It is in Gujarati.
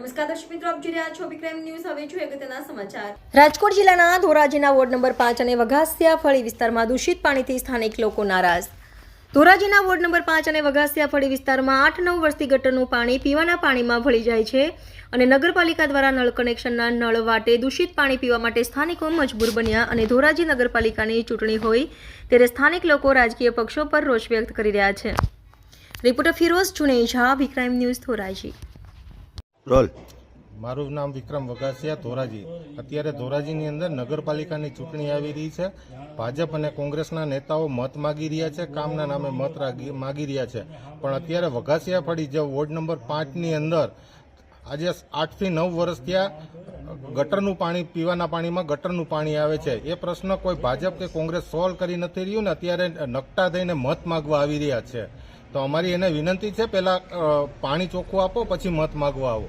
નમસ્કાર દર્શક મિત્રો, આપ જોઈ રહ્યા છો વિક્રમ ન્યૂઝ. હવે જોઈએ અગત્યના સમાચાર. રાજકોટ જિલ્લાના ધોરાજીના વોર્ડ નંબર 5 અને વઘાસિયા ફળી વિસ્તારમાં દૂષિત પાણીથી સ્થાનિક લોકો નારાજ. ધોરાજીના વોર્ડ નંબર 5 અને વઘાસિયા ફળી વિસ્તારમાં 8-9 વર્ષથી ગટરનું પાણી પીવાના પાણીમાં ભળી જાય છે અને નગરપાલિકા દ્વારા નળ કનેક્શનના નળ વાટે દૂષિત પાણી પીવા માટે સ્થાનિકો મજબૂર બન્યા અને ધોરાજી નગરપાલિકાની ચૂંટણી હોય ત્યારે સ્થાનિક લોકો રાજકીય પક્ષો પર રોષ વ્યક્ત કરી રહ્યા છે. રિપોર્ટર ફિરોઝ ચુનેજા, વિક્રમ ન્યૂઝ, ધોરાજી. રોલ. મારું નામ વિક્રમ વઘાસિયા, ધોરાજી. અત્યારે ધોરાજીની અંદર નગરપાલિકાની ચૂંટણી આવી રહી છે. ભાજપ અને કોંગ્રેસના નેતાઓ મત માગી રહ્યા છે, કામના નામે મત માગી રહ્યા છે. પણ અત્યારે વઘાસિયા ફળી જે વોર્ડ નંબર 5ની અંદર આજે 8 થી 9 વર્ષ ત્યાં ગટરનું પાણી, પીવાના પાણીમાં ગટરનું પાણી આવે છે. એ પ્રશ્ન કોઈ ભાજપ કે કોંગ્રેસ સોલ્વ કરી નથી રહ્યું ને અત્યારે નકટા દઈને મત માગવા આવી રહ્યા છે. તો અમારી એને વિનંતી છે, પહેલા પાણી ચોખ્ખું આપો, પછી મત માગવા આવો.